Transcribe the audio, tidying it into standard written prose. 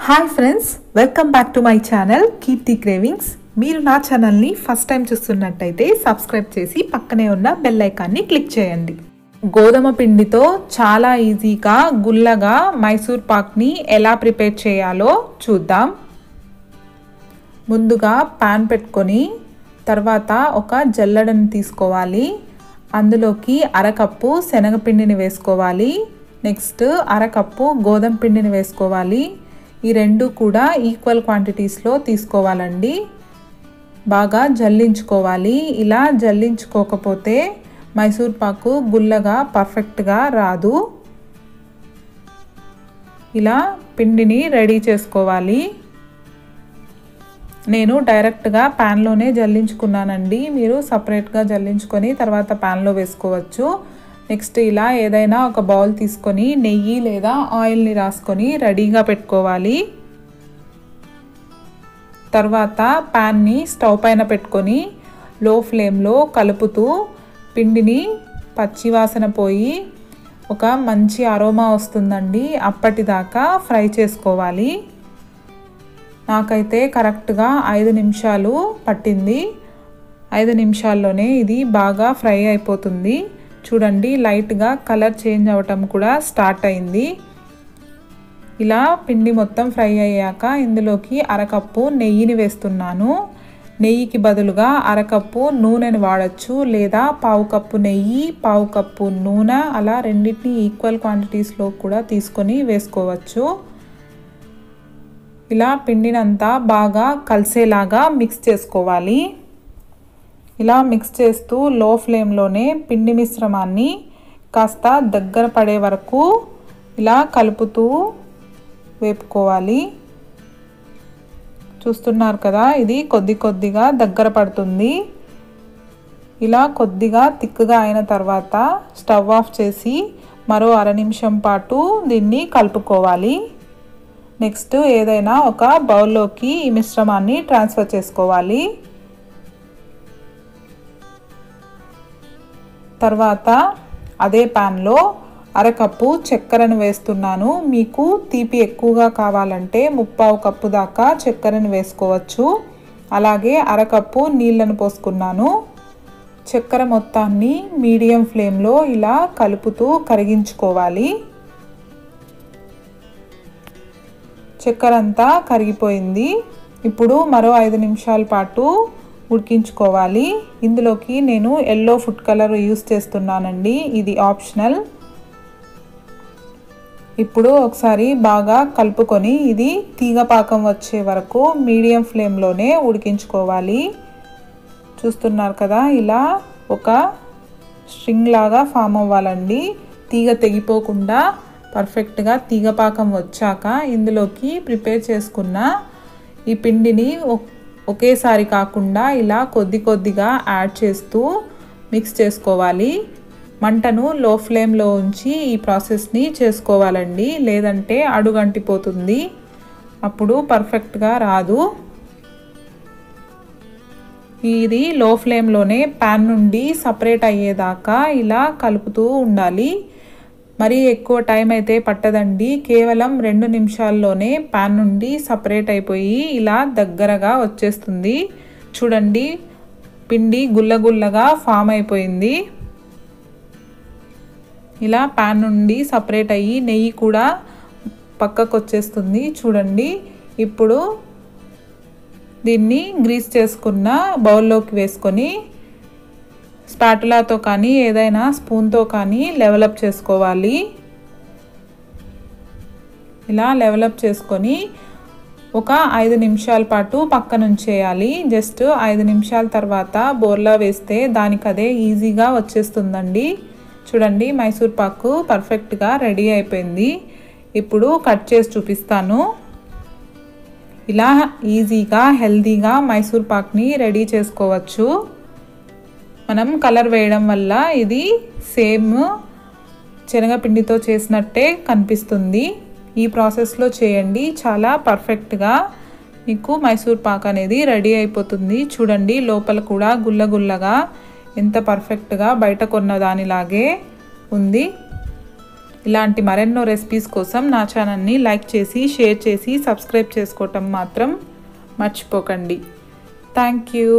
Hi friends, welcome back to my channel Keerthi cravings. మీరు నా ఛానల్ని ఫస్ట్ టైం చూస్తున్నట్టయితే సబ్స్క్రైబ్ చేసి పక్కనే ఉన్న బెల్ ఐకాన్ని క్లిక్ చేయండి. గోధుమ పిండితో చాలా ఈజీగా గుల్లగా మైసూర్ పాక్ని ఎలా ప్రిపేర్ చేయాలో చూద్దాం. ముందుగా పాన్ పెట్టుకొని తర్వాత ఒక జల్లెడని తీసుకోవాలి. అందులోకి అరకప్పు శనగపిండిని వేసుకోవాలి. నెక్స్ట్ అరకప్పు గోధుమ పిండిని వేసుకోవాలి. ఈ రెండు కూడా ఈక్వల్ క్వాంటిటీస్లో తీసుకోవాలండి. బాగా జల్లించుకోవాలి. ఇలా జల్లించుకోకపోతే మైసూర్ పాకు గుల్లగా పర్ఫెక్ట్గా రాదు. ఇలా పిండిని రెడీ చేసుకోవాలి. నేను డైరెక్ట్గా ప్యాన్లోనే జల్లించుకున్నానండి. మీరు సపరేట్గా జల్లించుకొని తర్వాత ప్యాన్లో వేసుకోవచ్చు. నెక్స్ట్ ఇలా ఏదైనా ఒక బౌల్ తీసుకొని నెయ్యి లేదా ఆయిల్ని రాసుకొని రెడీగా పెట్టుకోవాలి. తర్వాత ప్యాన్ని స్టవ్ పైన పెట్టుకొని లో ఫ్లేమ్లో కలుపుతూ పిండిని పచ్చివాసన పోయి ఒక మంచి అరోమా వస్తుందండి. అప్పటిదాకా ఫ్రై చేసుకోవాలి. నాకైతే కరెక్ట్గా 5 నిమిషాలు పట్టింది. 5 నిమిషాల్లోనే ఇది బాగా ఫ్రై అయిపోతుంది. చూడండి, లైట్గా కలర్ చేంజ్ అవ్వటం కూడా స్టార్ట్ అయింది. ఇలా పిండి మొత్తం ఫ్రై అయ్యాక ఇందులోకి అరకప్పు నెయ్యిని వేస్తున్నాను. నెయ్యికి బదులుగా అరకప్పు నూనెని వాడచ్చు, లేదా పావు కప్పు నెయ్యి పావు కప్పు నూనె అలా రెండింటిని ఈక్వల్ క్వాంటిటీస్లో కూడా తీసుకొని వేసుకోవచ్చు. ఇలా పిండినంతా బాగా కలిసేలాగా మిక్స్ చేసుకోవాలి. ఇలా మిక్స్ చేస్తూ లో ఫ్లేమ్లోనే పిండి మిశ్రమాన్ని కాస్త దగ్గర పడే వరకు ఇలా కలుపుతూ వేపుకోవాలి. చూస్తున్నారు కదా, ఇది కొద్దిగా దగ్గర పడుతుంది. ఇలా కొద్దిగా థిక్గా అయిన తర్వాత స్టవ్ ఆఫ్ చేసి మరో 1/2 నిమిషం పాటు దీన్ని కలుపుకోవాలి. నెక్స్ట్ ఏదైనా ఒక బౌల్లోకి ఈ మిశ్రమాన్ని ట్రాన్స్ఫర్ చేసుకోవాలి. తర్వాత అదే ప్యాన్లో అరకప్పు చక్కెరను వేస్తున్నాను. మీకు తీపి ఎక్కువగా కావాలంటే 1/4 కప్పు దాకా చక్కెరను వేసుకోవచ్చు. అలాగే అరకప్పు నీళ్ళను పోసుకున్నాను. చక్కెర మొత్తాన్ని మీడియం ఫ్లేమ్లో ఇలా కలుపుతూ కరిగించుకోవాలి. చక్కెర అంతా కరిగిపోయింది. ఇప్పుడు మరో 5 నిమిషాల పాటు ఉడికించుకోవాలి. ఇందులోకి నేను ఎల్లో ఫుడ్ కలర్ యూస్ చేస్తున్నానండి. ఇది ఆప్షనల్. ఇప్పుడు ఒకసారి బాగా కలుపుకొని ఇది తీగ పాకం వచ్చే వరకు మీడియం ఫ్లేమ్లోనే ఉడికించుకోవాలి. చూస్తున్నారు కదా, ఇలా ఒక స్ట్రింగ్ లాగా ఫామ్ అవ్వాలండి. తీగ తెగిపోకుండా పర్ఫెక్ట్గా తీగ పాకం వచ్చాక ఇందులోకి ప్రిపేర్ చేసుకున్న ఈ పిండిని ఒకేసారి కాకుండా ఇలా కొద్దిగా యాడ్ చేస్తూ మిక్స్ చేసుకోవాలి. మంటను లో ఫ్లేమ్లో ఉంచి ఈ ప్రాసెస్ని చేసుకోవాలండి, లేదంటే అడుగంటిపోతుంది. అప్పుడు పర్ఫెక్ట్గా రాదు. ఇది లో ఫ్లేమ్లోనే ప్యాన్ నుండి సపరేట్ అయ్యేదాకా ఇలా కలుపుతూ ఉండాలి. మరీ ఎక్కువ టైం అయితే పట్టదండి. కేవలం 2 నిమిషాల్లోనే ప్యాన్ నుండి సపరేట్ అయిపోయి ఇలా దగ్గరగా వచ్చేస్తుంది. చూడండి, పిండి గుల్లగా ఫామ్ అయిపోయింది. ఇలా ప్యాన్ నుండి సపరేట్ అయ్యి నెయ్యి కూడా పక్కకు వచ్చేస్తుంది. చూడండి, ఇప్పుడు దీన్ని గ్రీస్ చేసుకున్న బౌల్లోకి వేసుకొని స్పాటులాతో కానీ ఏదైనా స్పూన్తో కానీ లెవెలప్ చేసుకోవాలి. ఇలా లెవెలప్ చేసుకొని ఒక 5 నిమిషాల పాటు పక్కన ఉంచేయాలి. జస్ట్ 5 నిమిషాల తర్వాత బోర్లా వేస్తే దానికదే ఈజీగా వచ్చేస్తుందండి. చూడండి, మైసూర్ పాకు పర్ఫెక్ట్గా రెడీ అయిపోయింది. ఇప్పుడు కట్ చేసి చూపిస్తాను. ఇలా ఈజీగా హెల్తీగా మైసూర్ పాక్ని రెడీ చేసుకోవచ్చు. మనం కలర్ వేయడం వల్ల ఇది సేమ్ శనగపిండితో చేసినట్టే కనిపిస్తుంది. ఈ ప్రాసెస్లో చేయండి, చాలా పర్ఫెక్ట్గా మీకు మైసూర్ పాక్ అనేది రెడీ అయిపోతుంది. చూడండి, లోపల కూడా గుల్లగా ఎంత పర్ఫెక్ట్గా బయట కొన్న దానిలాగే ఉంది. ఇలాంటి మరెన్నో రెసిపీస్ కోసం నా ఛానల్ని లైక్ చేసి షేర్ చేసి సబ్స్క్రైబ్ చేసుకోవటం మాత్రం మర్చిపోకండి. Thank you.